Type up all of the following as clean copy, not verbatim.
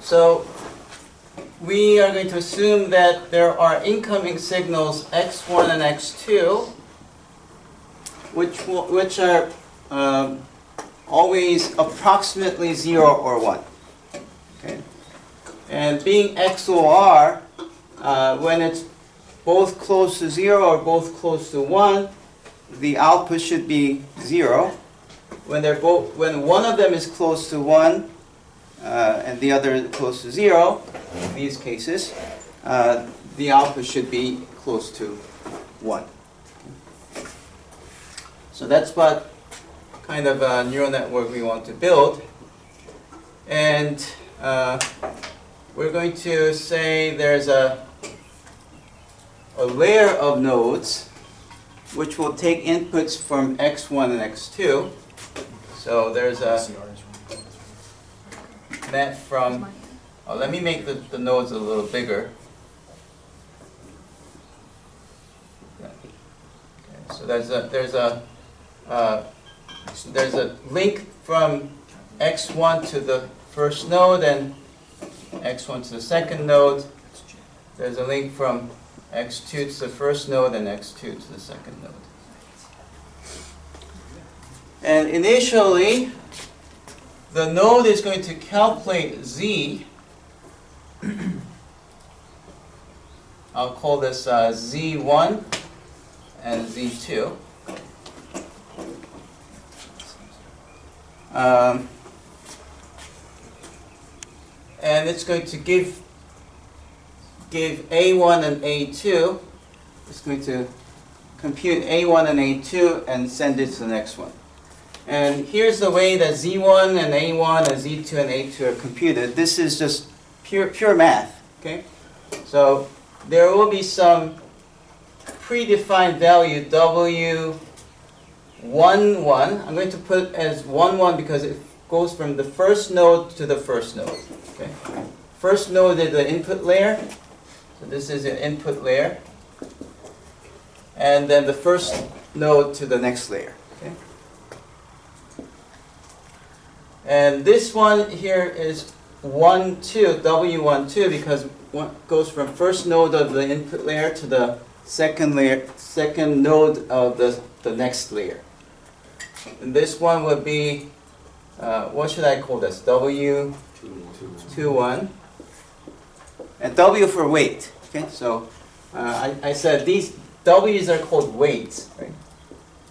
So we are going to assume that there are incoming signals x1 and x2, which are always approximately 0 or 1. Okay? And being XOR, when it's both close to 0 or both close to 1, the output should be 0. When one of them is close to 1 and the other is close to 0, in these cases, the output should be close to 1. So that's what kind of neural network we want to build. And we're going to say there's a layer of nodes which will take inputs from x1 and x2. So there's a net from, let me make the nodes a little bigger. Okay, so there's a link from x1 to the first node and x1 to the second node. There's a link from x2 to the first node and x2 to the second node. And initially, the node is going to calculate z. I'll call this z1 and z2. And it's going to give A1 and A2. It's going to compute A1 and A2 and send it to the next one. And here's the way that Z1 and A1 and Z2 and A2 are computed. This is just pure math. Okay? So there will be some predefined value W11. I'm going to put as 11 because it goes from the first node to the first node. Okay? First node is the input layer. So this is the input layer. And then the first node to the next layer. Okay? And this one here is 1, 2, W12, because one goes from first node of the input layer to the second node of the next layer. And this one would be, what should I call this? W21. And W for weight. Okay, so I said these W's are called weights, right?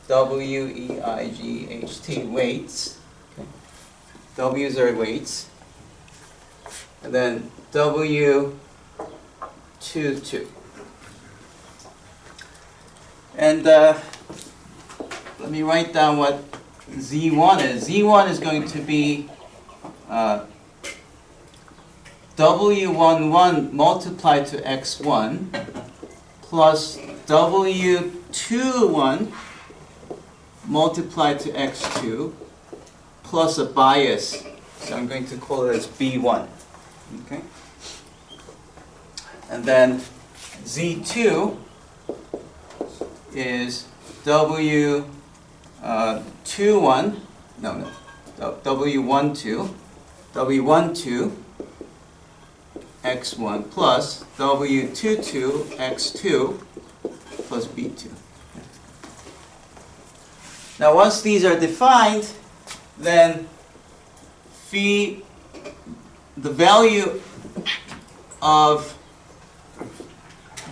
W-E-I-G-H-T, weights. Okay. W's are weights. And then W22. And let me write down what Z1 is. Z1 is going to be W11 multiplied to X1 plus W21 multiplied to X2 plus a bias. So I'm going to call it as B1. Okay? And then Z2 is W12 X1 plus W22 X2 plus B2. Now once these are defined, then the value of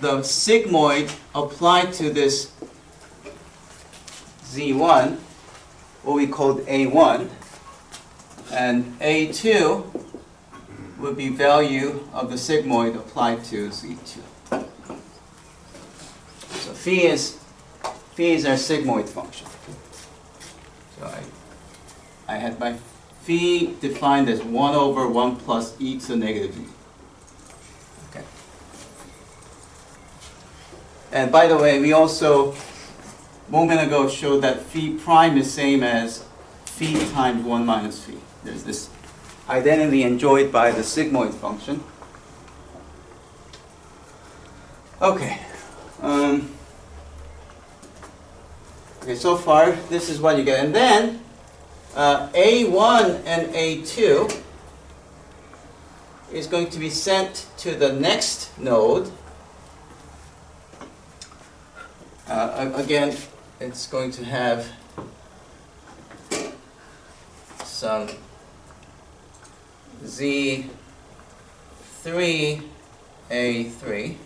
the sigmoid applied to this Z1 will be called A1, and A2 would be value of the sigmoid applied to Z2. So phi is our sigmoid function. So I had my phi defined as 1 over 1 plus e to the negative e. Okay. And by the way, we also, a moment ago, showed that phi prime is same as phi times 1 minus phi. There's this identity enjoyed by the sigmoid function. Okay. Okay, so far, this is what you get. And then, A1 and A2 is going to be sent to the next node. Again, it's going to have some Z3, A3.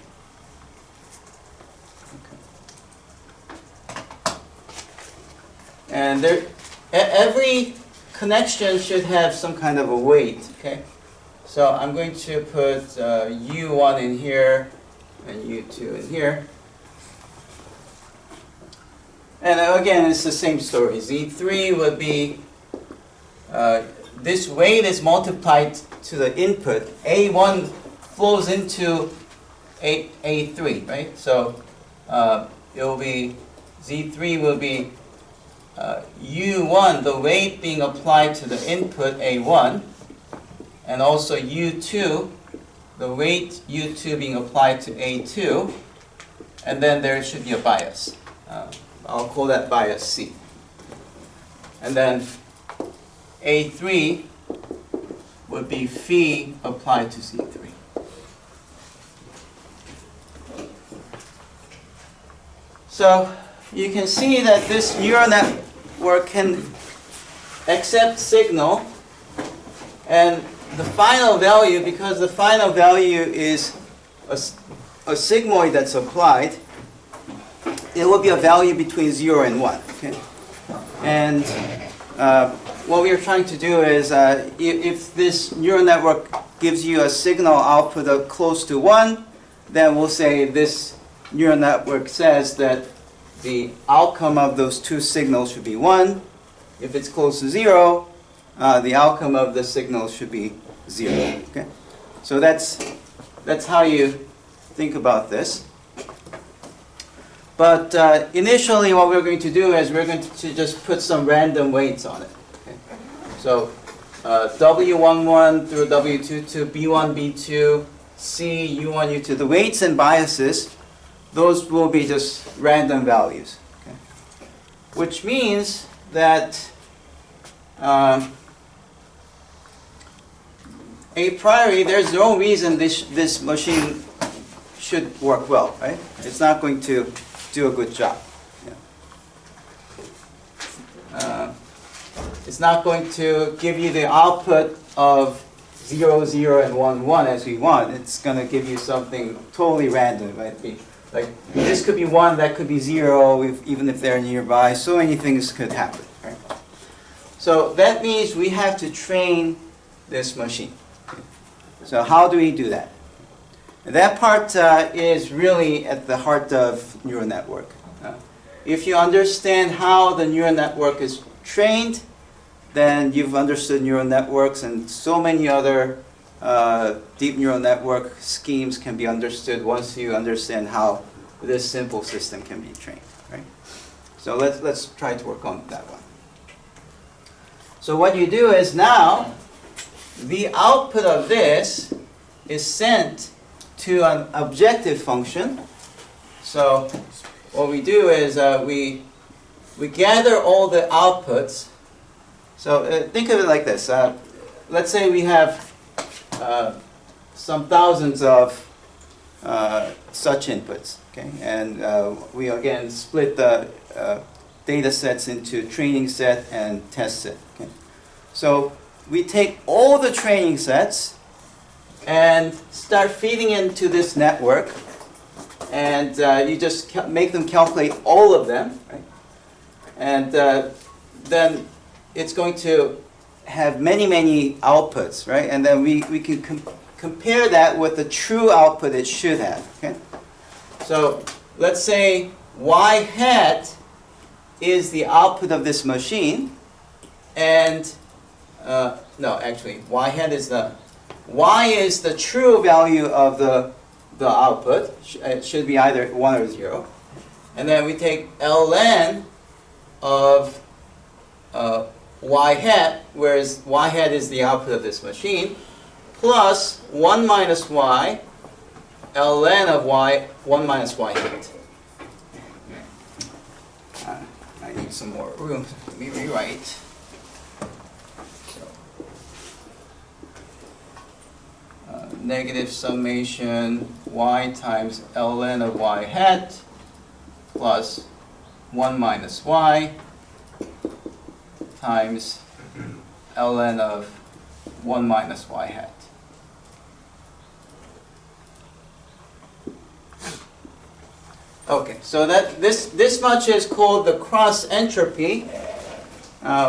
And there, every connection should have some kind of a weight, okay? So I'm going to put U1 in here and U2 in here. And again, it's the same story. Z3 would be, this weight is multiplied to the input. A1 flows into A3, right? So it will be, Z3 will be U1, the weight being applied to the input A1, and also U2, the weight U2 being applied to A2, and then there should be a bias. I'll call that bias C. And then A3 would be phi applied to C3. So you can see that this neural network can accept signal, and the final value, because the final value is a sigmoid that's applied, it will be a value between 0 and 1. Okay? And what we are trying to do is, if this neural network gives you a signal output of close to 1, then we'll say this neural network says that the outcome of those two signals should be 1. If it's close to 0, the outcome of the signal should be 0. Okay? So that's how you think about this. But initially what we're going to do is we're going to just put some random weights on it. Okay? So W11 through W22, B1, B2, C, U1, U2, the weights and biases, those will be just random values. Okay? Which means that a priori there's no reason this machine should work well, right? It's not going to do a good job. Yeah. It's not going to give you the output of 0, 0, and 1, 1 as we want. It's going to give you something totally random. Right? Like this could be 1, that could be 0, even if they're nearby. So many things could happen. Right? So that means we have to train this machine. So how do we do that? That part is really at the heart of neural network. If you understand how the neural network is trained, then you've understood neural networks, and so many other deep neural network schemes can be understood once you understand how this simple system can be trained. Right? So let's try to work on that one. So what you do is now the output of this is sent to an objective function. So what we do is we gather all the outputs. So think of it like this. Let's say we have some thousands of such inputs. Okay? And we again split the data sets into training set and test set. Okay? So we take all the training sets and start feeding into this network, and you just make them calculate all of them, right? And then it's going to have many, many outputs, right? And then we can compare that with the true output it should have. Okay? So let's say y hat is the output of this machine, and no, actually, y hat is y is the true value of the output. It should be either 1 or 0. And then we take ln of y hat, whereas y hat is the output of this machine, plus 1 minus y, ln of y, 1 minus y hat. I need some more room. Let me rewrite. negative summation y times ln of y hat plus 1 minus y times ln of 1 minus y hat. Okay, so that this much is called the cross entropy.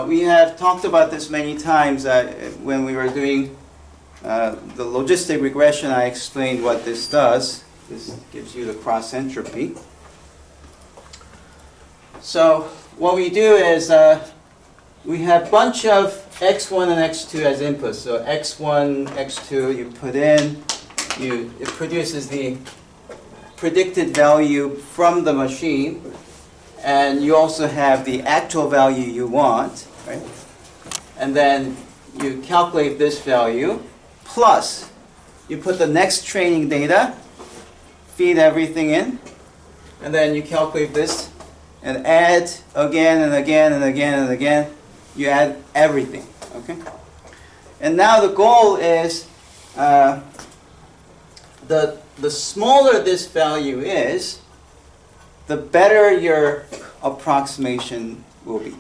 We have talked about this many times when we were doing the logistic regression. I explained what this does. This gives you the cross entropy. So what we do is we have a bunch of x1 and x2 as inputs. So x1, x2 you put in, it produces the predicted value from the machine, and you also have the actual value you want, right? And then you calculate this value, plus you put the next training data, feed everything in, and then you calculate this and add again and again and again and again. You add everything, okay? And now the goal is the smaller this value is, the better your approximation will be.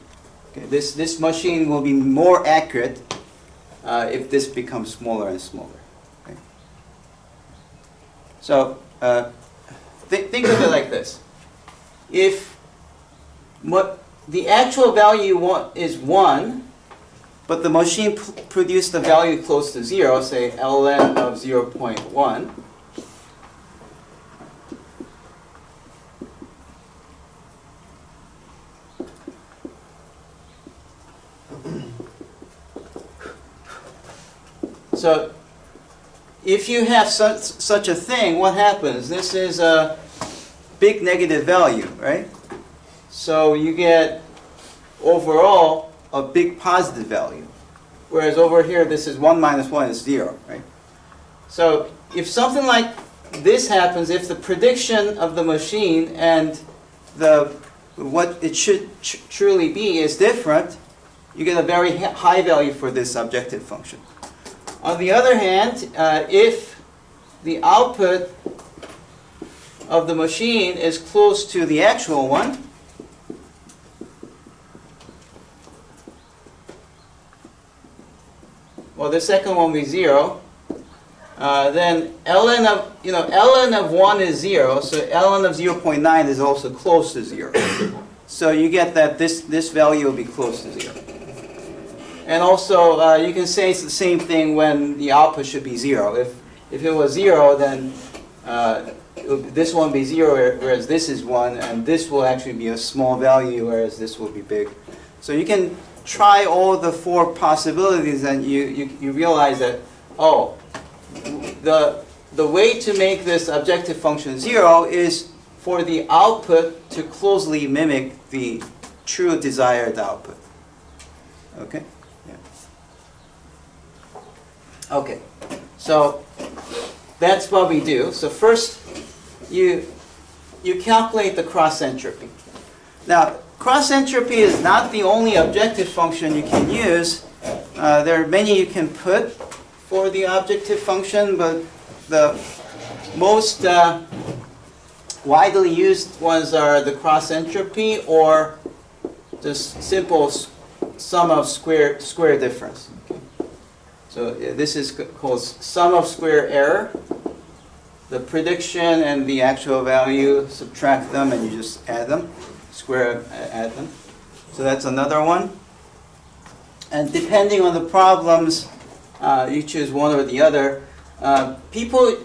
Okay, this machine will be more accurate if this becomes smaller and smaller. Okay? So think of it like this. If the actual value is 1, but the machine produced a value close to 0, say ln of 0.1, so if you have such a thing, what happens? This is a big negative value, right? So you get overall a big positive value. Whereas over here, this is 1 minus 1 is 0, right? So if something like this happens, if the prediction of the machine and what it should truly be is different, you get a very high value for this objective function. On the other hand, if the output of the machine is close to the actual one, well, the second one will be 0. Then ln of 1 is 0, so ln of 0.9 is also close to 0. So you get that this value will be close to 0. And also, you can say it's the same thing when the output should be 0. If it was 0, then this one will be 0, whereas this is 1, and this will actually be a small value, whereas this will be big. So you can try all the 4 possibilities, and you realize that, oh, the way to make this objective function 0 is for the output to closely mimic the true desired output. Okay? Yeah. Okay. So that's what we do. So first, you calculate the cross entropy. Now, cross entropy is not the only objective function you can use. There are many you can put for the objective function, but the most widely used ones are the cross entropy or just simple sum of square difference. Okay. So this is called sum of square error. The prediction and the actual value, subtract them and you just add them, add them. So that's another one. And depending on the problems, you choose one or the other. People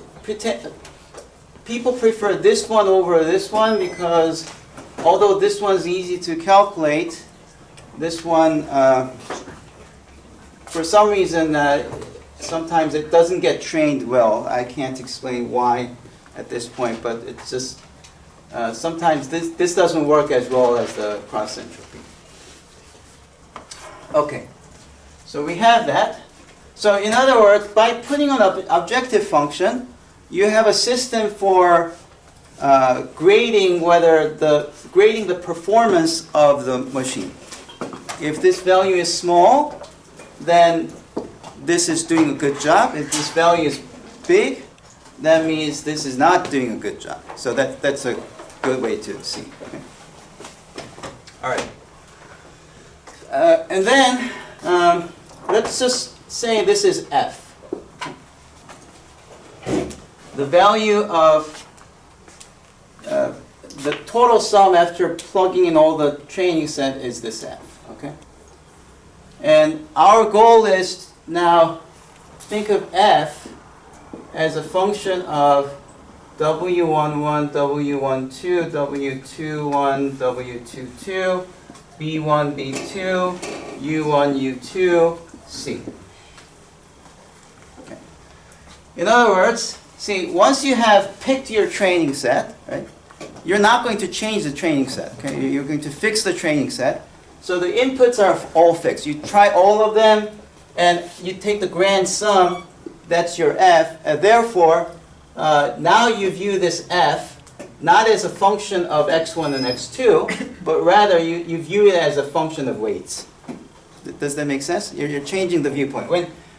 prefer this one over this one because although this one's easy to calculate, this one, for some reason, sometimes it doesn't get trained well. I can't explain why at this point, but it's just sometimes this doesn't work as well as the cross entropy. Okay, so we have that. So in other words, by putting on an objective function, you have a system for grading the performance of the machine. If this value is small, then this is doing a good job. If this value is big, that means this is not doing a good job. So that's a good way to see. Okay. All right. And then let's just say this is f. The value of the total sum after plugging in all the training set is this f. Okay. And our goal is now think of f as a function of W11, W12, W21, W22, B1, B2, U1, U2, C. Okay. In other words, see, once you have picked your training set, right, you're not going to change the training set. Okay? You're going to fix the training set. So the inputs are all fixed. You try all of them, and you take the grand sum. That's your f. And therefore, now you view this f not as a function of x1 and x2, but rather you view it as a function of weights. Does that make sense? You're changing the viewpoint.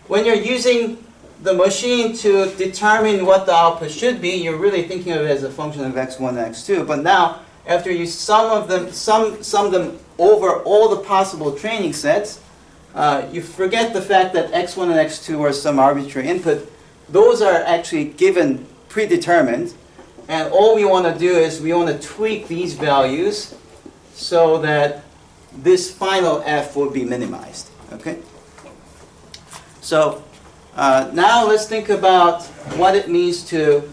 When you're using the machine to determine what the output should be, you're really thinking of it as a function of x1 and x2. But now, after you sum them over all the possible training sets, you forget the fact that x1 and x2 are some arbitrary input. Those are actually given predetermined. And all we want to do is we want to tweak these values so that this final f will be minimized. Okay? So now let's think about what it means to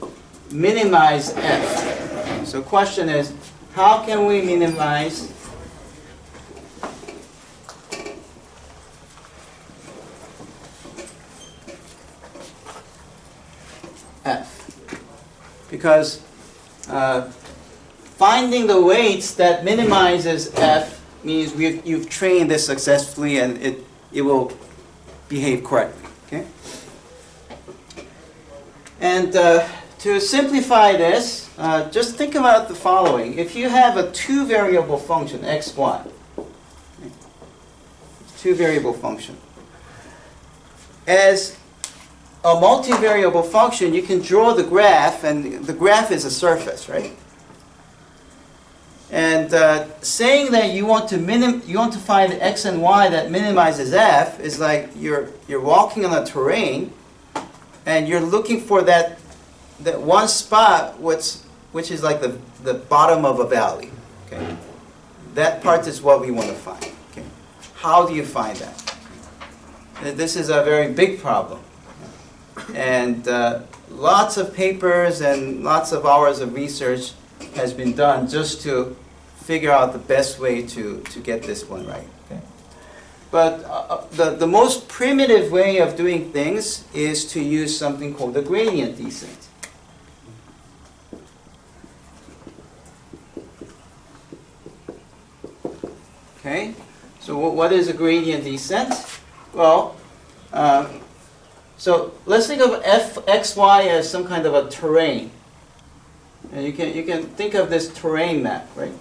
minimize f. So question is, how can we minimize f? Because finding the weights that minimizes f means you've trained this successfully and it will behave correctly. Okay? And to simplify this, just think about the following. If you have a two-variable function, x1, two-variable function, as a multivariable function, you can draw the graph, and the graph is a surface, right? And saying that you want to find x and y that minimizes f is like you're walking on a terrain, and you're looking for that one spot which is like the bottom of a valley. Okay, that part is what we want to find. Okay, how do you find that? This is a very big problem. And lots of papers and lots of hours of research has been done just to figure out the best way to get this one right. Okay? But the most primitive way of doing things is to use something called the gradient descent. Okay, so what is a gradient descent? Well, so let's think of xy as some kind of a terrain. And you can think of this terrain map, right?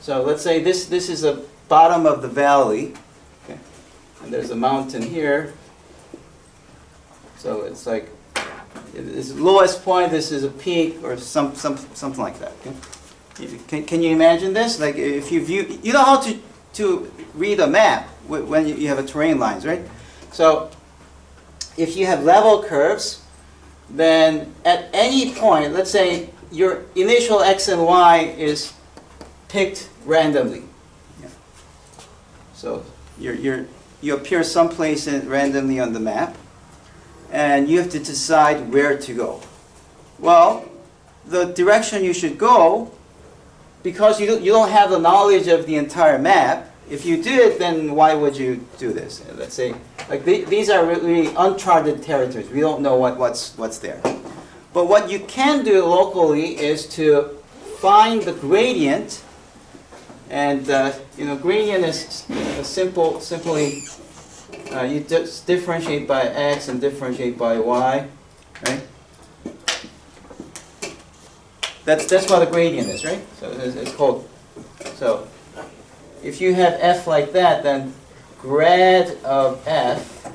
So let's say this is the bottom of the valley, okay? And there's a mountain here. So it's like this lowest point. This is a peak, or something like that. Okay? Can you imagine this? Like if you know how to read a map when you have a terrain lines, right? So if you have level curves, then at any point, let's say your initial x and y is picked randomly. Yeah. So you appear someplace randomly on the map, and you have to decide where to go. Well, the direction you should go, because you don't have the knowledge of the entire map. If you did, then why would you do this? Let's say, like these are really uncharted territories. We don't know what's there. But what you can do locally is to find the gradient, and gradient is simply you just differentiate by x and differentiate by y, right? That's what a gradient is, right? So it's called so. If you have f like that, then grad of f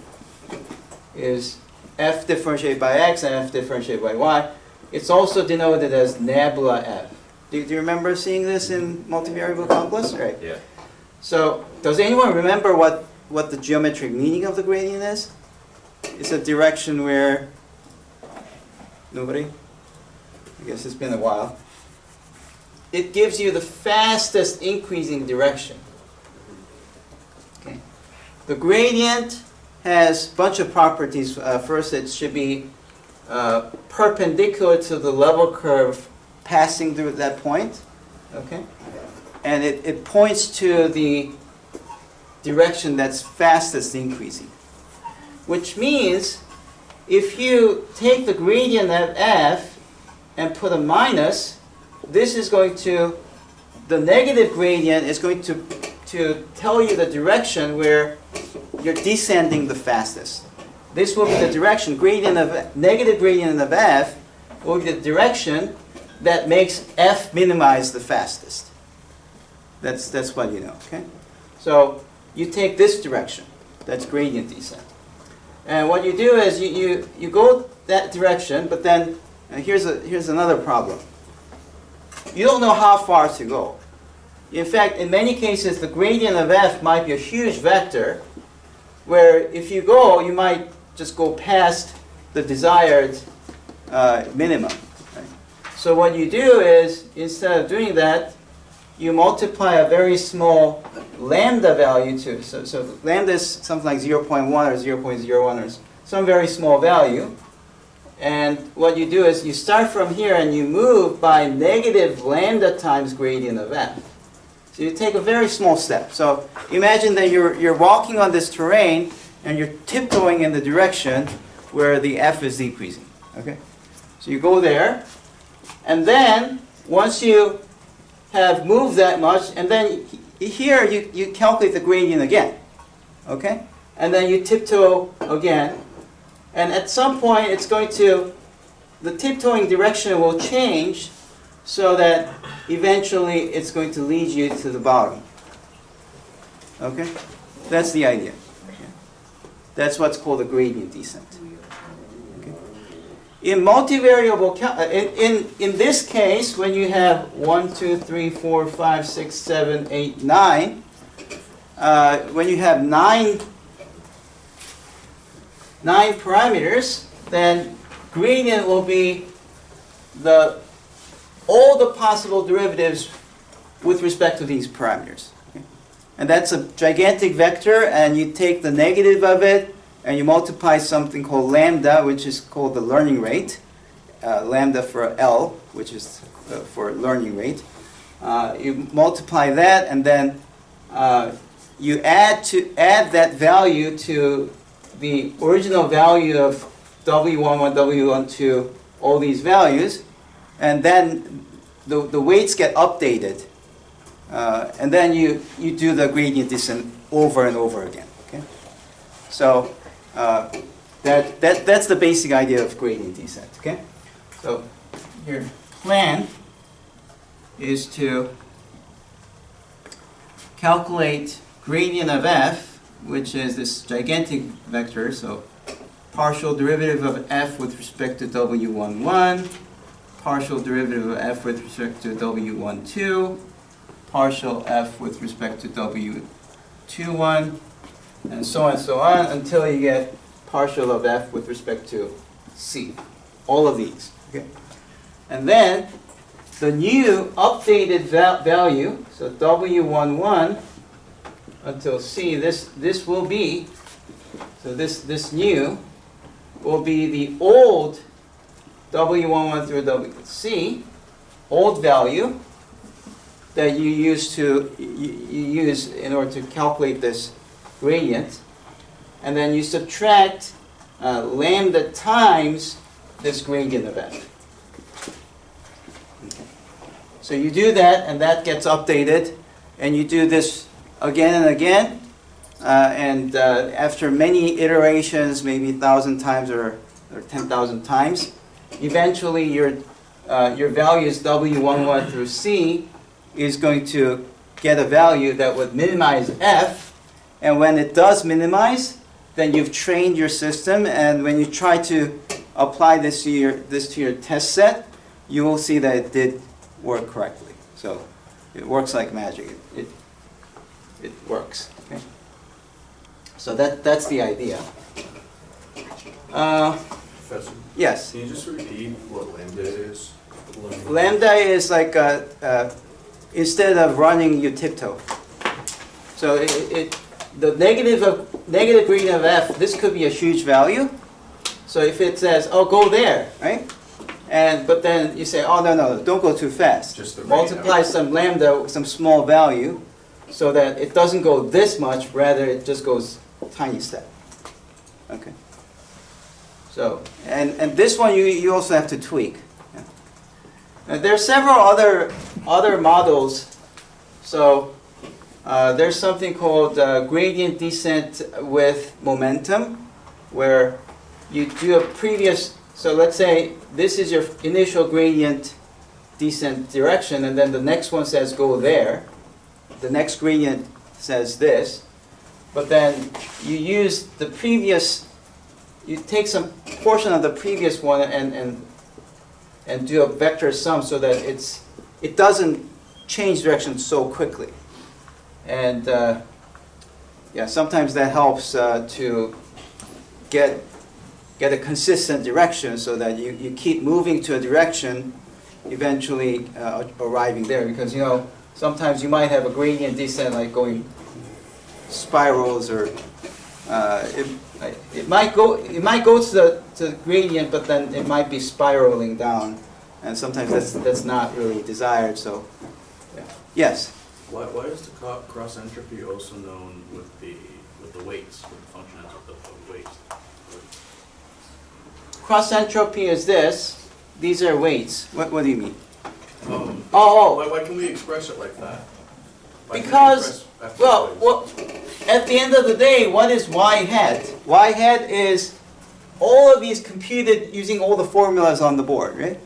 is f differentiated by x and f differentiated by y. It's also denoted as nabla f. Do you remember seeing this in multivariable calculus? Right. Yeah. So does anyone remember what the geometric meaning of the gradient is? It's a direction where... Nobody? I guess it's been a while. It gives you the fastest increasing direction. Okay. The gradient has a bunch of properties. First, it should be perpendicular to the level curve passing through that point. Okay. And it points to the direction that's fastest increasing. Which means if you take the gradient of f and put a minus, this is going to, the negative gradient is going to tell you the direction where you're descending the fastest. This will be the direction, negative gradient of f will be the direction that makes f minimize the fastest. That's what you know, okay? So you take this direction, that's gradient descent. And what you do is you go that direction, but then here's another problem. You don't know how far to go. In fact, in many cases, the gradient of f might be a huge vector, where if you go, you might just go past the desired minimum. Right? So what you do is, instead of doing that, you multiply a very small lambda value to, so lambda is something like 0.1 or 0.01 or some very small value. And what you do is you start from here and you move by negative lambda times gradient of f. So you take a very small step. So imagine that you're walking on this terrain and you're tiptoeing in the direction where the f is decreasing. Okay? So you go there, and then once you have moved that much, and then here you calculate the gradient again. Okay? And then you tiptoe again. And at some point, it's going to, the tiptoeing direction will change so that eventually it's going to lead you to the bottom. Okay? That's the idea. That's what's called a gradient descent. Okay? In multivariable, in this case, when you have 1, 2, 3, 4, 5, 6, 7, 8, 9, when you have nine parameters, then gradient will be all the possible derivatives with respect to these parameters. Okay? And that's a gigantic vector, and you take the negative of it, and you multiply something called lambda, which is called the learning rate. Lambda for L, which is for learning rate. You multiply that, and then you add that value to the original value of W11, W12, all these values, and then the weights get updated, and then you do the gradient descent over and over again. Okay, so that's the basic idea of gradient descent. Okay, so your plan is to calculate gradient of f, which is this gigantic vector, so partial derivative of f with respect to W11, partial derivative of f with respect to W12, partial f with respect to W21, and so on until you get partial of f with respect to c. All of these. Okay? And then the new updated value, so W11 until c, this will be, so this new will be the old W11 through WC, old value that you use in order to calculate this gradient, and then you subtract lambda times this gradient of f. Okay. So you do that, and that gets updated, and you do this again and again, and after many iterations, maybe 1,000 times or 10,000 times, eventually your values W11 through C is going to get a value that would minimize f, and when it does minimize, then you've trained your system, and when you try to apply this to your test set, you will see that it did work correctly. So it works like magic. It works. Okay? So that's the idea. Professor, Yes. can you just repeat what lambda is? Lambda is like instead of running, you tiptoe. So the negative gradient of f, this could be a huge value. So if it says, oh, go there, right? But then you say, oh, no, don't go too fast. Just the multiply some lambda, some small value, so that it doesn't go this much, rather it just goes tiny step. Okay. So, and this one you also have to tweak. Yeah. Now, there are several other models. So there's something called gradient descent with momentum, where you do a previous, so let's say this is your initial gradient descent direction, and then the next one says go there. The next gradient says this, but then you use the previous, you take some portion of the previous one and do a vector sum so that it doesn't change direction so quickly. And yeah, sometimes that helps to get a consistent direction so that you keep moving to a direction, eventually arriving there. Because sometimes you might have a gradient descent like going spirals, or it might go to the gradient, but then it might be spiraling down, and sometimes that's not really desired. So yeah. Yes. Why is the cross entropy also known with the weights, with the function of the weights? Cross entropy is this. These are weights. What do you mean? Why can we express it like that? Because, well, at the end of the day, what is y hat? Y hat is all of these computed using all the formulas on the board, right?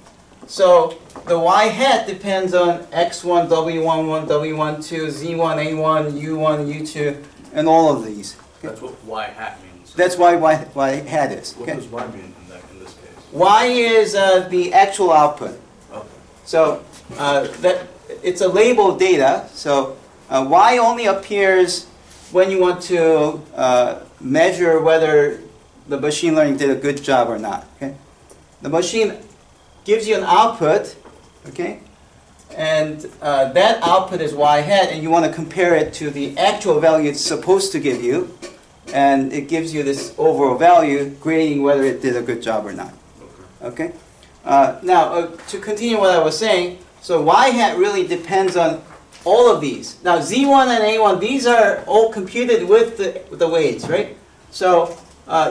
So the y hat depends on x1, w11, w12, z1, a1, u1, u2, and all of these. Okay? That's what y hat means. That's why y hat is. What Okay? does y mean in this case? Y is the actual output. Okay. So that it's a labeled data. So y only appears when you want to measure whether the machine learning did a good job or not. Okay? The machine gives you an output, okay, and that output is y hat, and you want to compare it to the actual value it's supposed to give you, and it gives you this overall value, grading whether it did a good job or not. Okay. Now to continue what I was saying, so y hat really depends on all of these. Now z1 and a1, these are all computed with the weights, right? So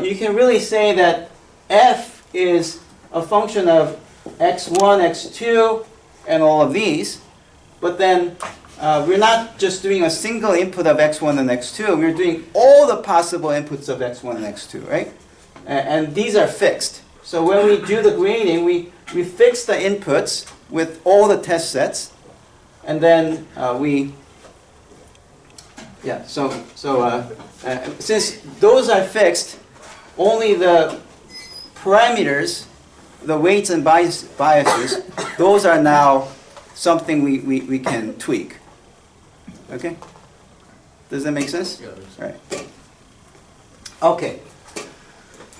you can really say that f is a function of x1, x2, and all of these. But then we're not just doing a single input of x1 and x2. We're doing all the possible inputs of x1 and x2, right? And these are fixed. So when we do the grading, we fix the inputs with all the test sets. And then since those are fixed, only the parameters, the weights and biases, those are now something we can tweak. Okay? Does that make sense? Yeah, it makes sense. Right. Okay.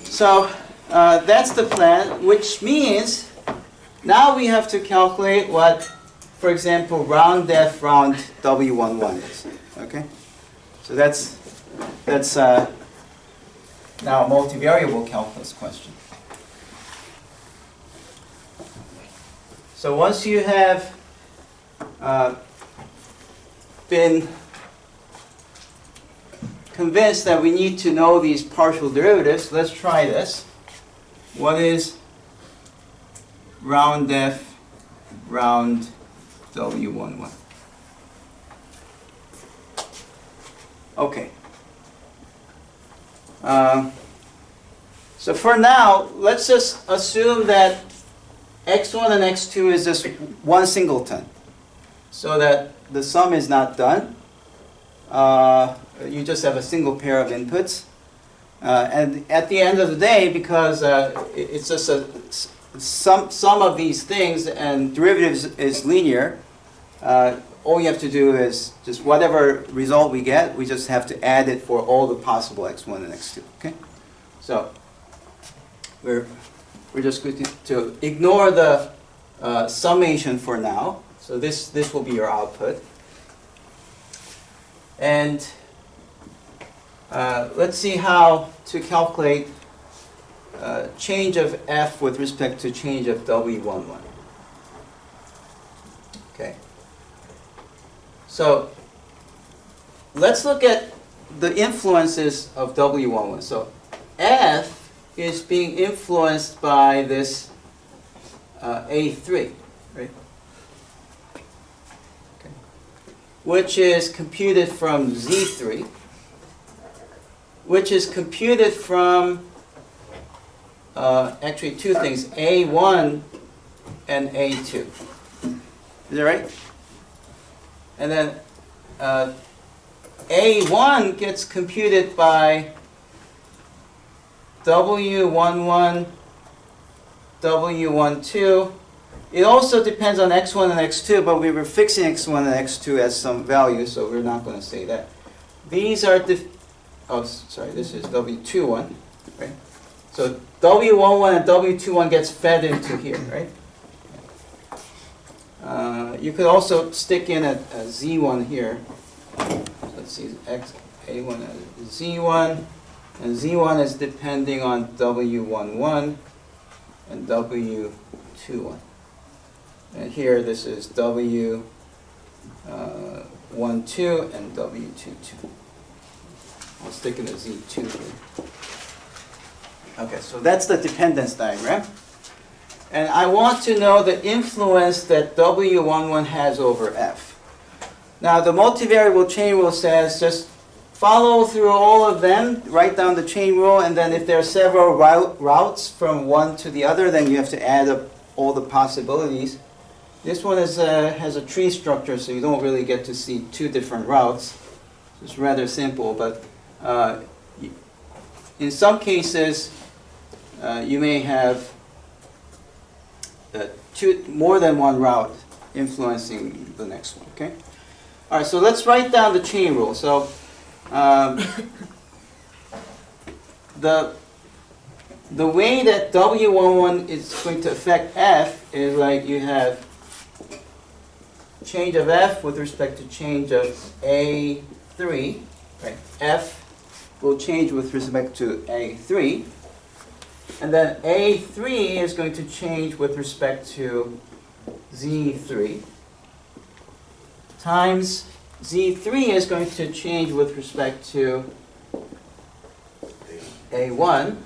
So that's the plan, which means now we have to calculate what, for example, round def round W11 is. Okay? So that's now a multivariable calculus question. So once you have been convinced that we need to know these partial derivatives, let's try this. What is round def round W11? Okay. So for now, let's just assume that x1 and x2 is just one singleton, so that the sum is not done. You just have a single pair of inputs. And at the end of the day, because it's just a sum of these things and derivatives is linear, all you have to do is just whatever result we get, we just have to add it for all the possible x1 and x2. Okay, so we're just going to ignore the summation for now. So this will be your output, and let's see how to calculate change of f with respect to change of W11. Okay. So let's look at the influences of W11. So f is being influenced by this A3, right? Okay. Which is computed from Z3, which is computed from actually two things, A1 and A2. Is that right? And then A1 gets computed by W11, W12. It also depends on x1 and x2, but we were fixing x1 and x2 as some value, so we're not going to say that. These are this is W21, right? So W11 and W21 gets fed into here, right? You could also stick in a Z1 here. Let's see, A1 and Z1. And Z1 is depending on W11 and W21. And here this is W12 and W22. I'll stick in a Z2 here. Okay, so that's the dependence diagram. And I want to know the influence that W11 has over F. Now the multivariable chain rule says just follow through all of them, write down the chain rule, and then if there are several routes from one to the other, then you have to add up all the possibilities. This one has a tree structure, so you don't really get to see two different routes. It's rather simple, but in some cases, you may have more than one route influencing the next one. Okay. All right. So let's write down the chain rule. So the way that W11 is going to affect F is like you have change of F with respect to change of A3. Right. F will change with respect to A3. And then A3 is going to change with respect to Z3 times Z3 is going to change with respect to A1.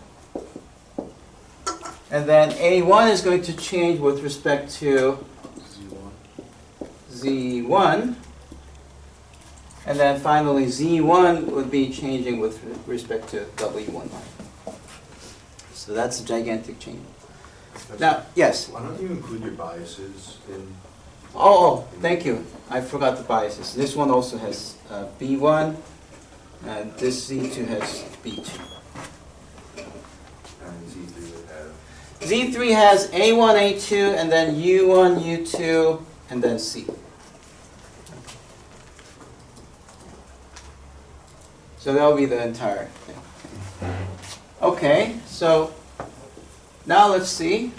And then A1 is going to change with respect to Z1. And then finally Z1 would be changing with respect to W11. So that's a gigantic chain. Now, yes? Why don't you include your biases in? Oh, thank you. I forgot the biases. This one also has B1, and this Z2 has B2. And Z3 would have? Z3 has A1, A2, and then U1, U2, and then C. So that will be the entire thing. Okay, so now let's see.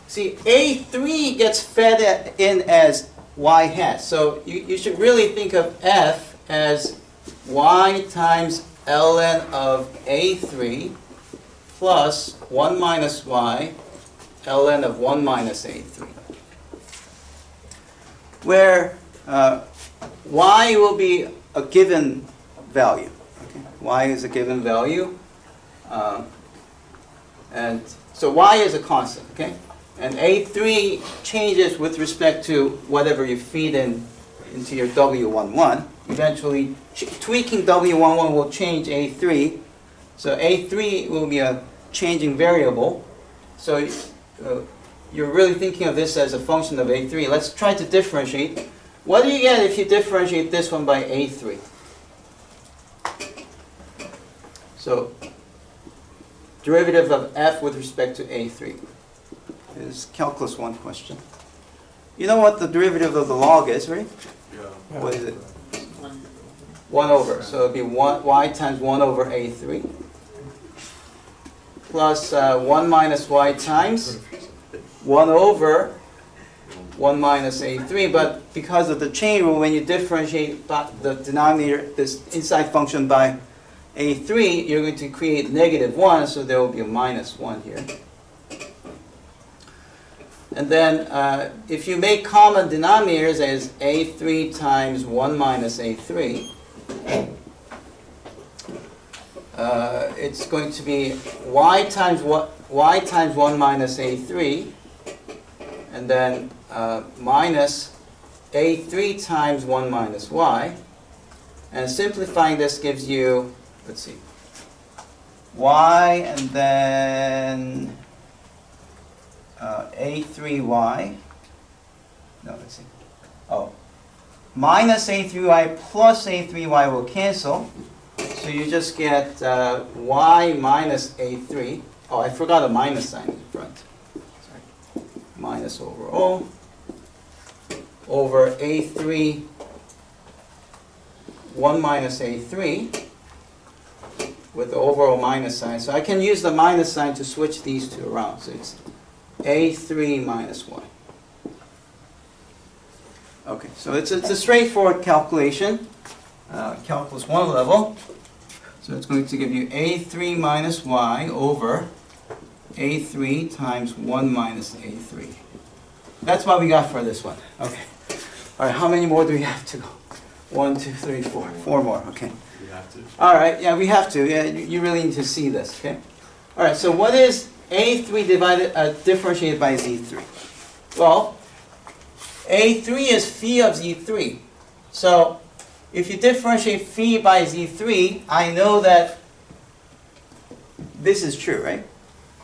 See, A3 gets fed in as y hat. So you should really think of F as y times ln of A3 plus 1 minus y ln of 1 minus A3. Where y will be a given value. Okay? Y is a given value. And so y is a constant, okay? And A3 changes with respect to whatever you feed into your W11. Eventually, tweaking W11 will change A3. So A3 will be a changing variable. So you're really thinking of this as a function of A3. Let's try to differentiate. What do you get if you differentiate this one by A3? So derivative of f with respect to a3. This is calculus 1 question. You know what the derivative of the log is, right? Yeah. What is it? 1 over. So it would be y times 1 over a3 plus 1 minus y times 1 over 1 minus a3. But because of the chain rule, when you differentiate the denominator, this inside function by a3, you're going to create negative 1, so there will be a minus 1 here. And then if you make common denominators as a3 times 1 minus a3, it's going to be y times 1 minus a3, and then minus a3 times 1 minus y. And simplifying this gives you, let's see, y and then a3y. No, let's see. Oh, minus a3y plus a3y will cancel. So you just get y minus a3. Oh, I forgot a minus sign in front. Sorry. Minus over O over a3, 1 minus a3 with the overall minus sign. So I can use the minus sign to switch these two around. So it's a3 minus y. Okay, so it's a straightforward calculation, calculus 1 level. So it's going to give you a3 minus y over a3 times 1 minus a3. That's what we got for this one. Okay. All right, how many more do we have to go? 1, 2, 3, 4. 4 more, okay. We have to. All right, yeah, we have to. Yeah, you really need to see this, okay? All right, so what is a3 differentiated by z3? Well, a3 is phi of z3. So if you differentiate phi by z3, I know that this is true, right?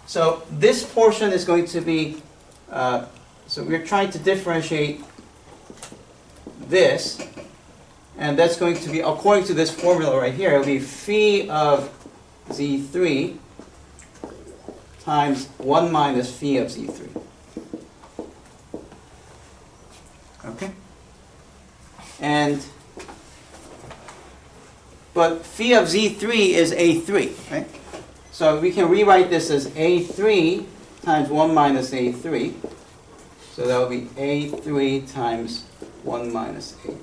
So this portion is going to be, so we're trying to differentiate this, and that's going to be, according to this formula right here, it will be phi of z3 times 1 minus phi of z3. Okay? But phi of z3 is a3, right? So we can rewrite this as a3 times 1 minus a3. So that will be a3 times 1 minus a3.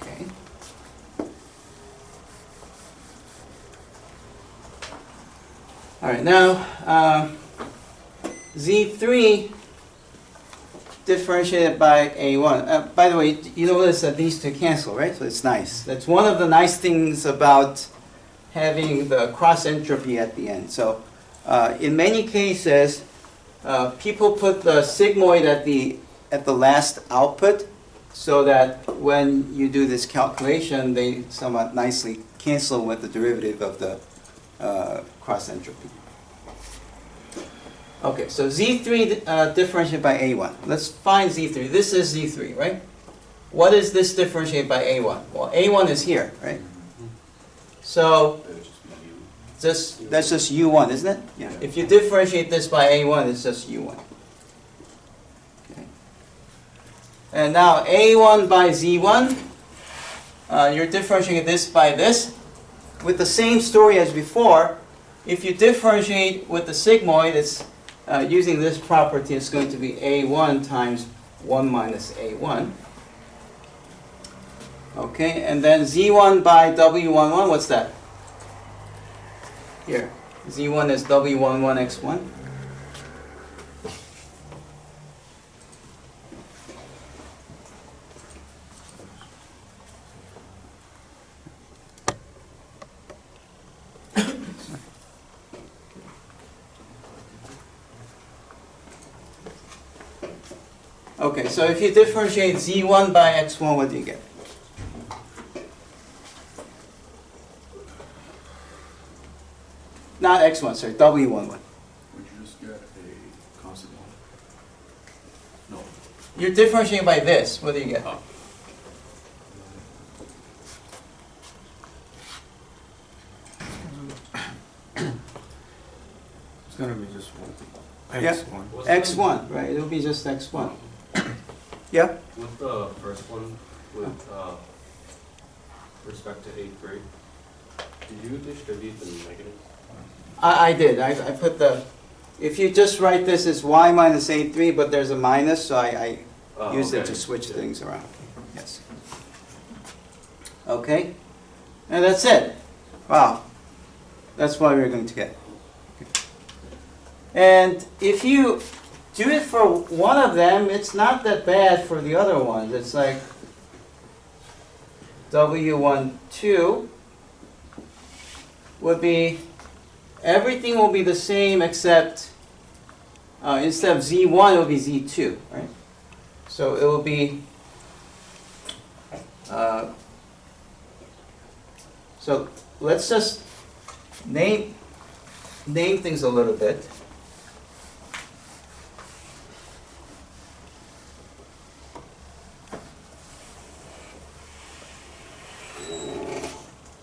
Okay. All right, now z3 differentiated by a1. By the way, you notice that these two cancel, right? So it's nice. That's one of the nice things about having the cross entropy at the end. So in many cases, people put the sigmoid at the last output so that when you do this calculation, they somewhat nicely cancel with the derivative of the cross entropy. Okay, so z3 differentiated by a1. Let's find z3. This is z3, right? What is this differentiated by a1? Well, a1 is here, right? So that's just u1, isn't it? Yeah. If you differentiate this by a1, it's just u1. Okay. And now a1 by z1, you're differentiating this by this. With the same story as before, if you differentiate with the sigmoid, it's using this property, it's going to be a1 times 1 minus a1. Okay, and then z1 by w11, what's that? Here, z1 is w11x1. Okay, so if you differentiate z1 by x1, what do you get? Not x1, sorry, w11. Would you just get a constant one? No. You're differentiating by this, what do you get? Oh. It's gonna be just one. Yeah. X1. x1, right? It'll be just x1. Yeah? With the first one, with respect to A3, did you distribute the negatives? I did. I put the, if you just write this as y minus a3, but there's a minus, so I Oh, used it okay. to switch Yeah. things around. Yes. Okay. And that's it. Wow. That's what we're going to get. And if you do it for one of them, it's not that bad for the other ones. It's like W1, 2 would be, everything will be the same except instead of Z1, it will be Z2, right? So it will be, so let's just name things a little bit.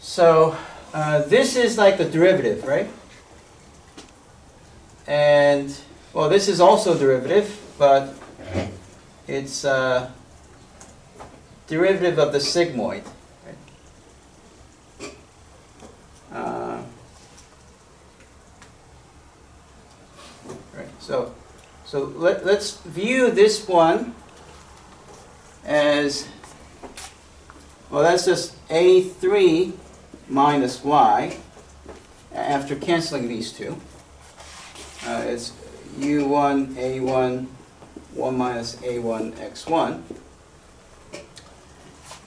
So this is like the derivative, right? And, well, this is also derivative, but it's derivative of the sigmoid. Right? Right. So let's view this one as, well, that's just A3 minus y after canceling these two. It's u1, a1, 1 minus a1, x1.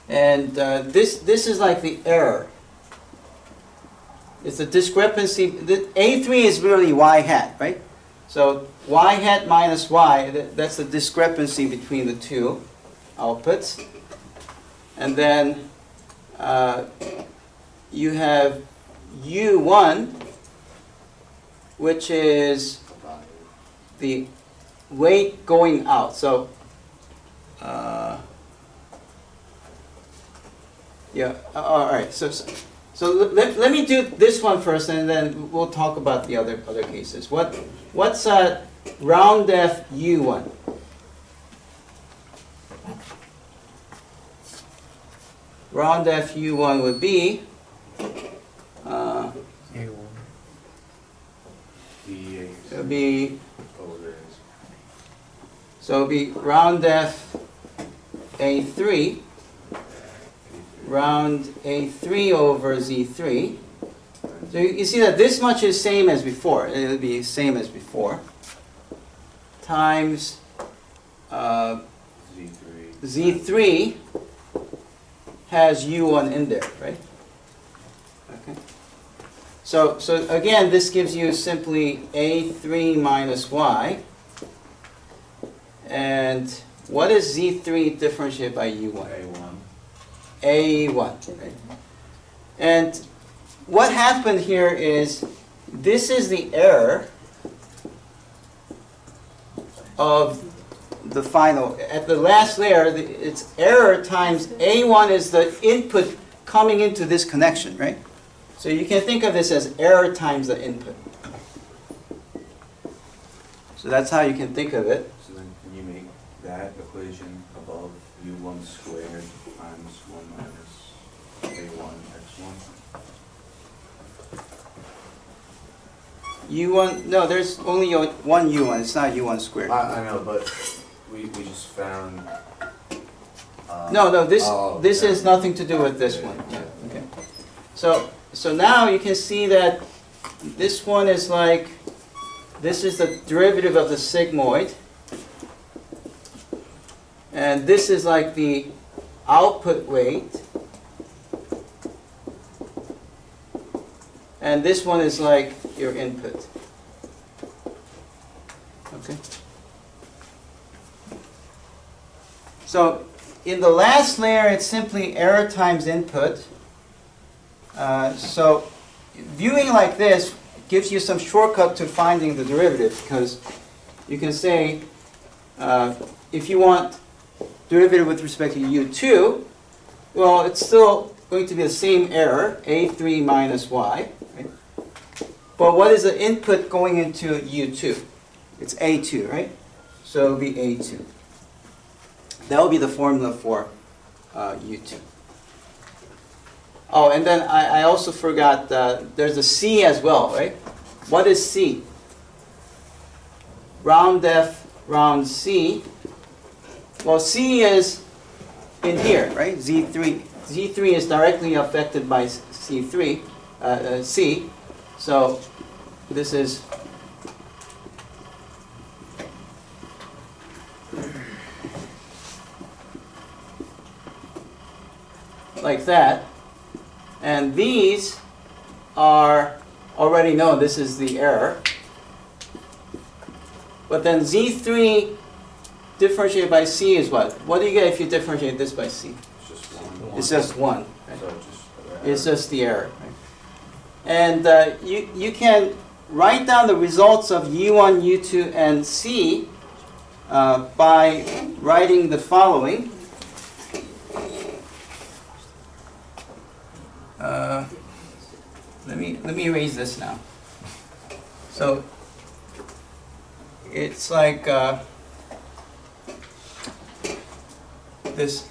And this is like the error. It's a discrepancy. A3 is really y hat, right? So y hat minus y, that's the discrepancy between the two outputs. And then you have u1, which is the weight going out. So yeah, all right. So let me do this one first, and then we'll talk about the other cases. What's round F u1? Round F u1 would be A1. it'll be, Oh, there it is. so it'll be round F A3, round A3 over Z3. So you see that this much is same as before. It'll be same as before. Times Z3. Z3 has U1 in there, right? Okay. So again, this gives you simply A3 minus Y. And what is Z3 differentiated by U1? A1. A1. Right? And what happened here is, this is the error of the final. At the last layer, it's error times A1 is the input coming into this connection, right? So you can think of this as error times the input. So that's how you can think of it. So then can you make that equation above u1 squared times 1 minus a1 x1? U1, no, there's only one U1, it's not U1 squared. I know, but we just found... No, this oh, this okay. has nothing to do with this Yeah, one. yeah. Okay. So now you can see that this one is like, this is the derivative of the sigmoid, and this is like the output weight, and this one is like your input. Okay. So in the last layer, it's simply error times input. So viewing like this gives you some shortcut to finding the derivative, because you can say, if you want derivative with respect to u2, well, it's still going to be the same error, a3 minus y. Right? But what is the input going into U2? It's A2, right? So it'll be A2. That will be the formula for U2. Oh, and then I also forgot, there's a C as well, right? What is C? Round F, round C. Well, C is in here, right? Z3. Z3 is directly affected by C3, C. So this is like that. And these are already known. This is the error. But then Z3 differentiated by C is what? What do you get if you differentiate this by C? It's just one. It's just 1. Right? So just It's just the error. Right? And you can write down the results of U1, U2, and C by writing the following. Let me erase this now. So it's like this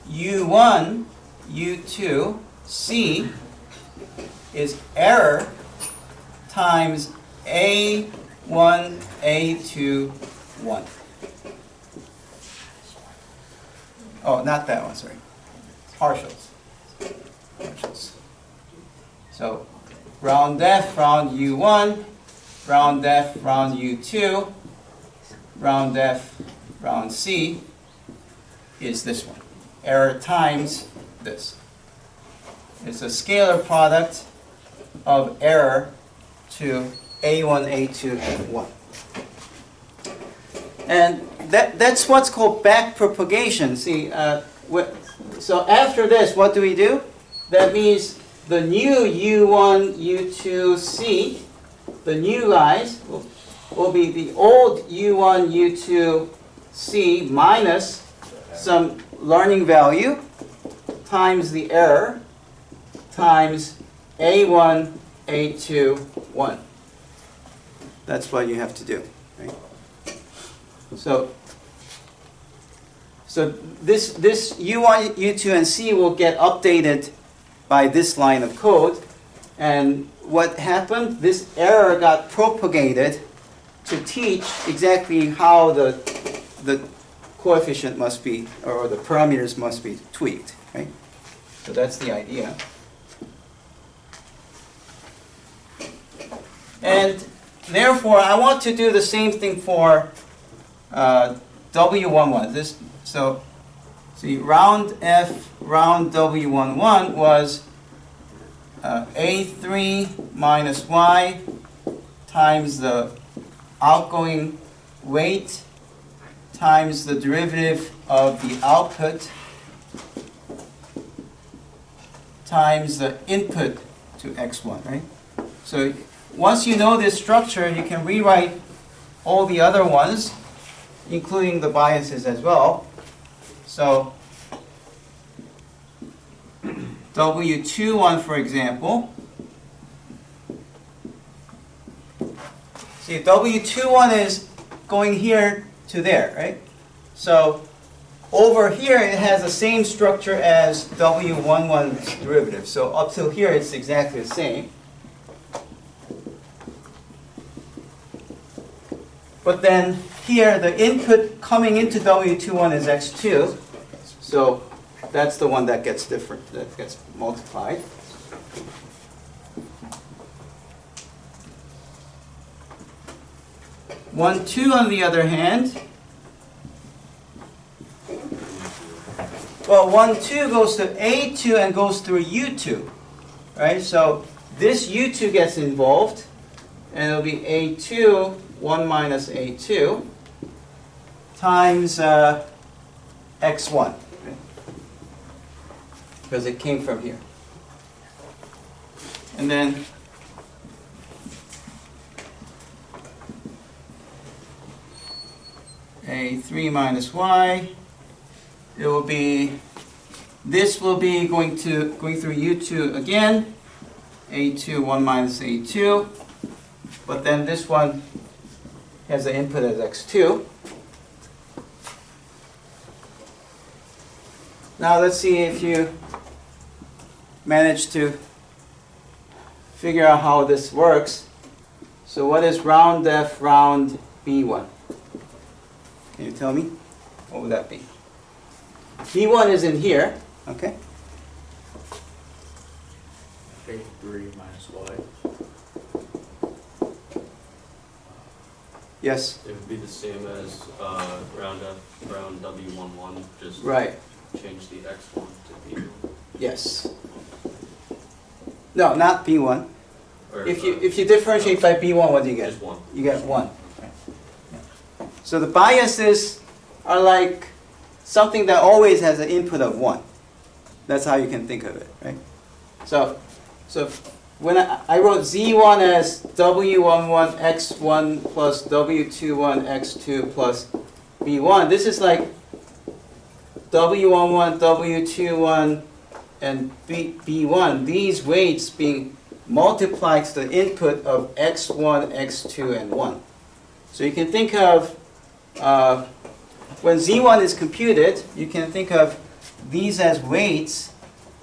U1, U2, C is error times A1, A2, 1. Oh, not that one, sorry. Partials. Partials. So round F, round U1, round F, round U2, round F, round C is this one. Error times this. It's a scalar product of error to A1, A2, 1. And that's what's called back propagation. See, so after this, what do we do? That means the new U1, U2, C, the new guys, will be the old U1, U2, C minus some learning value times the error times A1, A2, 1. That's what you have to do. Right? So this U1, U2, and C will get updated by this line of code. And what happened? This error got propagated to teach exactly how the coefficient must be, or the parameters must be tweaked. Right? So that's the idea. And therefore, I want to do the same thing for W11. So see, round F, round W11 was A3 minus Y times the outgoing weight times the derivative of the output times the input to x1, right? So once you know this structure, you can rewrite all the other ones, including the biases as well. So W21, for example. See, W21 is going here to there, right? So over here, it has the same structure as W11's derivative. So up till here, it's exactly the same. But then here, the input coming into W21 is x2. So that's the one that gets different, that gets multiplied. One, 2, on the other hand, well, 1, 2 goes to A2 and goes through U2, right? So this U2 gets involved, and it'll be A2, 1 minus A2, times x1, right? Because it came from here. And then A3 minus y, it will be, this will be going through U2 again, A2, 1 minus A2, but then this one has the input as x2. Now let's see if you manage to figure out how this works. So what is round f round b1? Can you tell me? What would that be? b1 is in here, okay? A3 minus y. Yes, It would be the same as round F, round W11, just right, change the X1 to B1. yes. No, not b1. Or, If you differentiate by b1, what do you get? Just 1. You get 1. So the biases are like something that always has an input of 1. That's how you can think of it, right? So when I wrote z1 as w11 x1 plus w21 x2 plus b1, this is like w11, w21, and b1, these weights being multiplied to the input of x1, x2, and 1. So you can think of, when z1 is computed, you can think of these as weights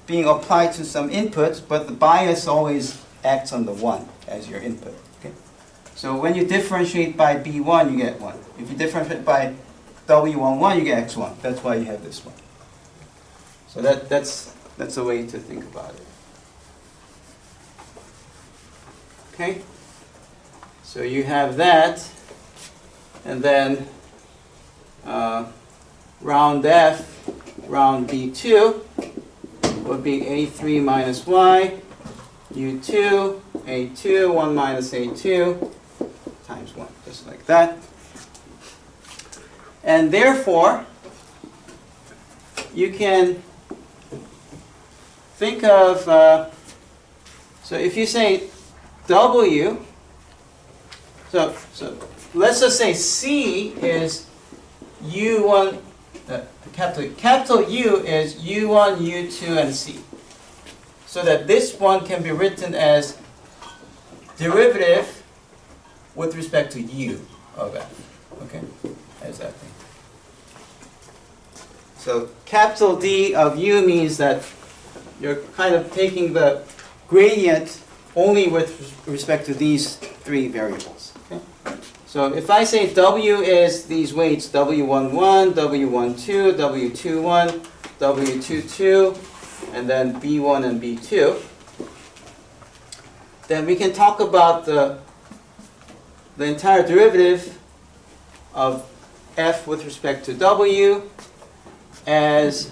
being applied to some input, but the bias always acts on the 1 as your input. Okay? So when you differentiate by b1, you get 1. If you differentiate by w11, you get x1. That's why you have this one. So that's a way to think about it. Okay? So you have that, and then round f, round b2 would be a3 minus y, u2, a2, 1 minus a2, times 1, just like that. And therefore, you can think of, so if you say w, so let's just say c is u1, capital U is u1, u2, and c. So that this one can be written as derivative with respect to u of f. Okay? As that thing. So capital D of u means that you're kind of taking the gradient only with respect to these three variables. Okay? So if I say W is these weights, W11, W12, W21, W22, and then B1 and B2, then we can talk about the entire derivative of F with respect to W as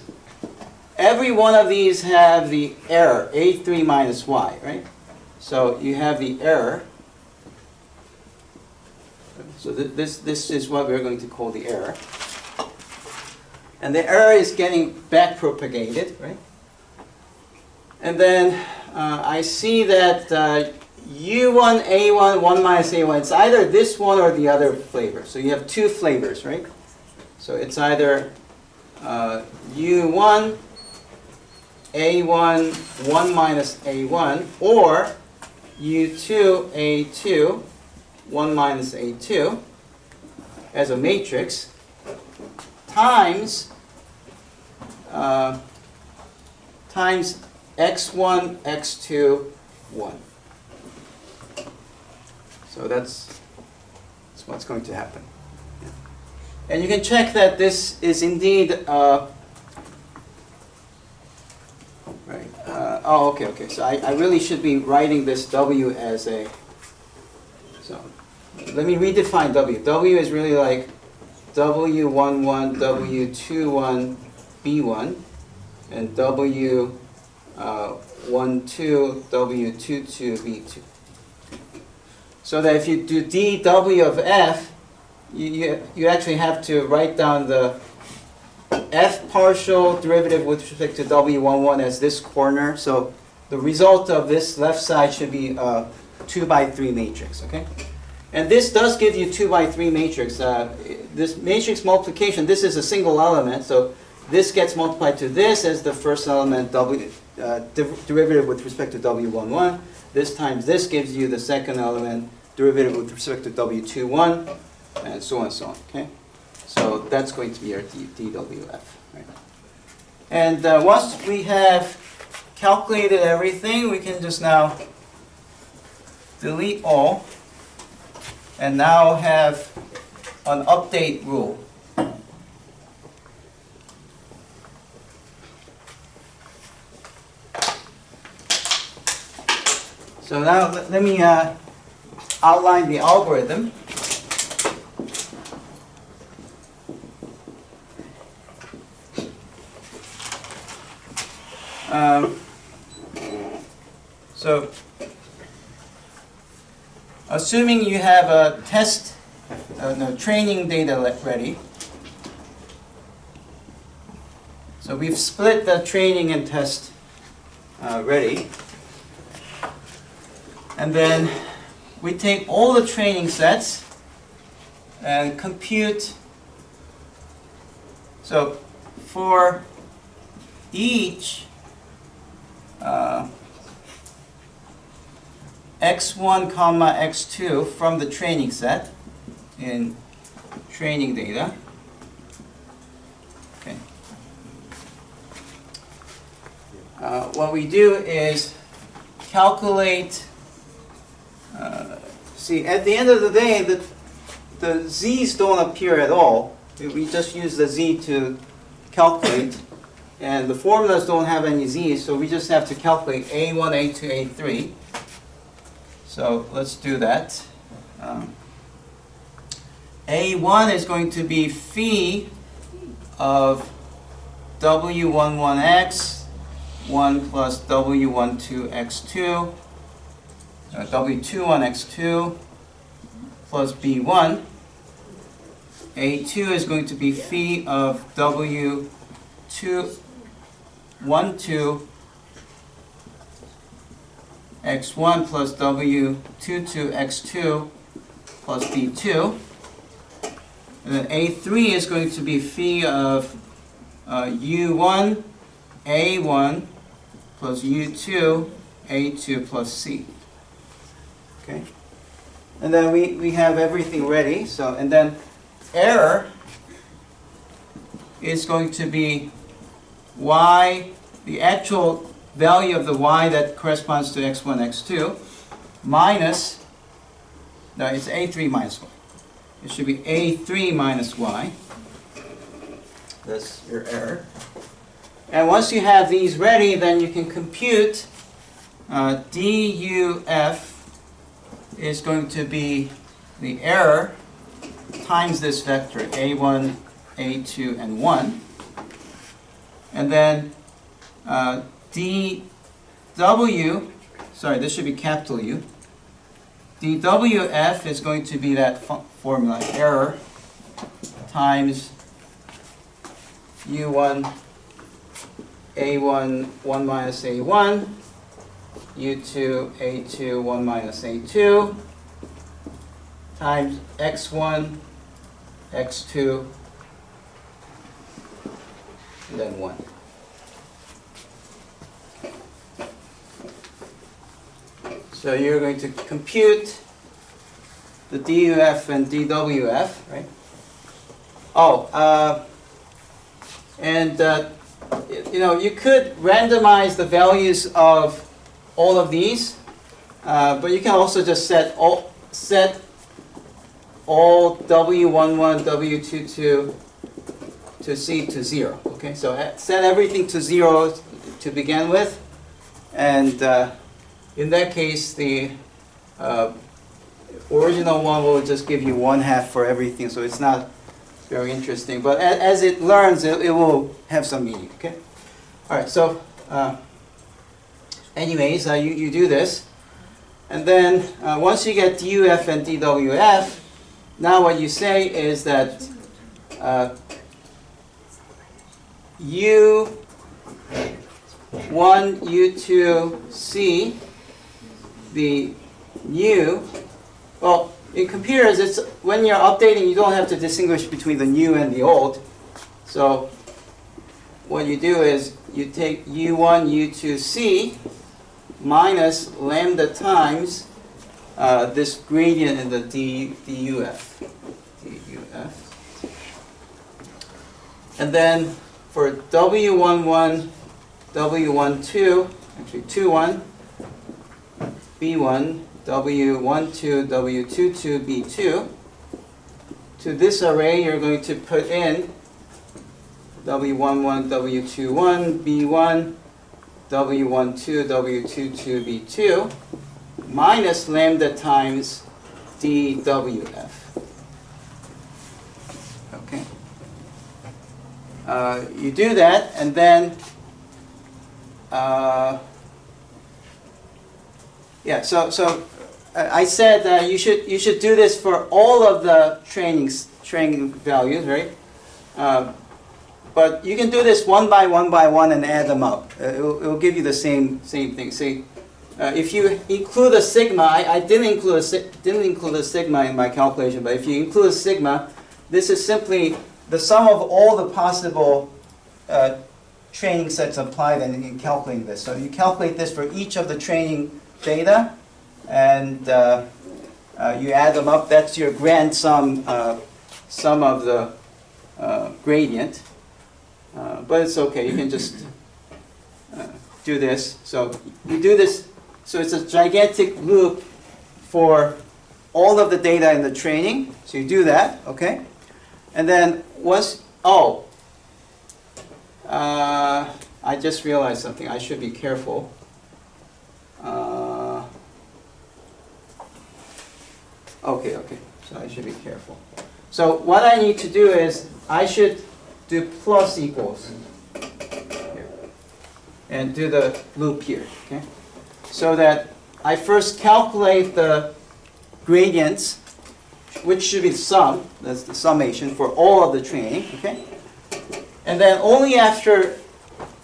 every one of these have the error, A3 minus Y, right? So you have the error. So this is what we're going to call the error. And the error is getting back propagated, right? And then I see that U1, A1, 1 minus A1, it's either this one or the other flavor. So you have two flavors, right? So it's either U1, A1, 1 minus A1, or U2, A2, 1 minus A2 as a matrix times times x1, x2, 1. So that's what's going to happen. Yeah. And you can check that this is indeed right. Oh, okay. So I really should be writing this W as a. So let me redefine W. W is really like W11, W21, B1, and W12, W22, B2. So that if you do dW of F, you actually have to write down the F partial derivative with respect to W11 as this corner. So the result of this left side should be a 2 by 3 matrix, okay? And this does give you 2 by 3 matrix. This matrix multiplication, this is a single element, so this gets multiplied to this as the first element derivative with respect to W11. This times this gives you the second element derivative with respect to W21, and so on and so on, okay? So that's going to be our dWf, right? And once we have calculated everything, we can just now delete all, and now have an update rule. So now let me outline the algorithm. So assuming you have a training data ready. So we've split the training and test ready. And then we take all the training sets and compute. So for each x1 comma x2 from the training set in training data. Okay. What we do is calculate. See, at the end of the day, the z's don't appear at all. We just use the z to calculate, and the formulas don't have any z's, so we just have to calculate a1, a2, a3. So let's do that. A1 is going to be phi of W11x 1 plus W12x2 W21x2 plus B1. A2 is going to be phi of W12 x1 plus W22x2 plus B2. And then A3 is going to be phi of U1 A1 plus U2 A2 plus C. Okay? And then we have everything ready. So, and then error is going to be y, the actual value of the y that corresponds to x1, x2, minus, no, it's A3 minus y. It should be A3 minus y. That's your error. And once you have these ready, then you can compute dUf is going to be the error times this vector, A1, A2, and 1. And then dW, sorry, this should be capital U. dWf is going to be that formula, error times U1, A1, 1 minus A1, U2, A2, 1 minus A2, times X1, X2, and then 1. So you're going to compute the dUf and dWf, right? Oh, you know, you could randomize the values of all of these, but you can also just set all W11, W22 to C to 0. Okay, so set everything to 0 to begin with, and in that case, the original one will just give you 1/2 for everything, so it's not very interesting. But as it learns, it will have some meaning. Okay. All right. So, anyways, you do this, and then once you get dUf and dWf, now what you say is that U1, U2, C, the new, well, in computers, it's when you're updating, you don't have to distinguish between the new and the old. So what you do is you take U1, U2, C minus lambda times this gradient in the DUF. And then for W11, W12, actually 21, B1, W12, W22, B2, to this array you're going to put in W11, W21, B1, W12, W22, B2, minus lambda times dWf. Okay. You do that, and then yeah. So I said you should do this for all of the training values, right? But you can do this one by one and add them up. It will give you the same thing. See, if you include a sigma, I didn't include a sigma in my calculation, but if you include a sigma, this is simply the sum of all the possible training sets applied in calculating this. So you calculate this for each of the training data, and you add them up. That's your grand sum of the gradient. But it's okay. You can just do this. So you do this. So it's a gigantic loop for all of the data in the training. So you do that, okay? And then once, I just realized something. I should be careful. Okay. So I should be careful. So what I need to do is I should do plus equals here and do the loop here, okay? So that I first calculate the gradients, which should be the sum, that's the summation for all of the training, okay? And then only after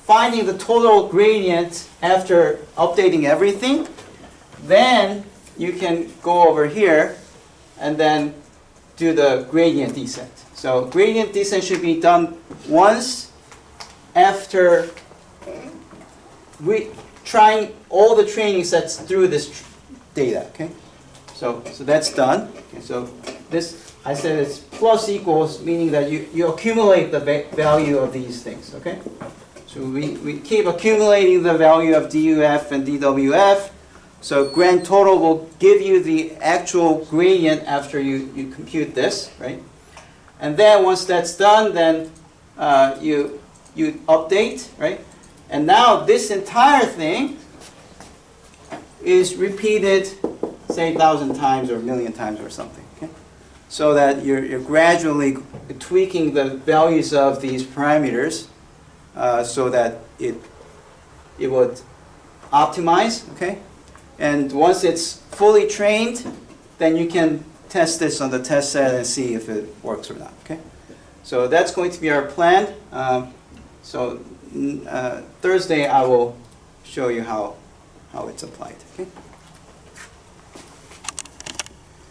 finding the total gradient after updating everything, then you can go over here and then do the gradient descent. So gradient descent should be done once after trying all the training sets through this data, okay? So that's done. Okay, so this, I said it's plus equals, meaning that you accumulate the value of these things, okay? So we keep accumulating the value of DUF and DWF. So grand total will give you the actual gradient after you compute this, right? And then once that's done, then you update, right? And now this entire thing is repeated, say 1,000 times or 1,000,000 times or something, okay? So that you're gradually tweaking the values of these parameters so that it would optimize, okay? And once it's fully trained, then you can test this on the test set and see if it works or not, okay? So that's going to be our plan. Thursday I will show you how it's applied, okay?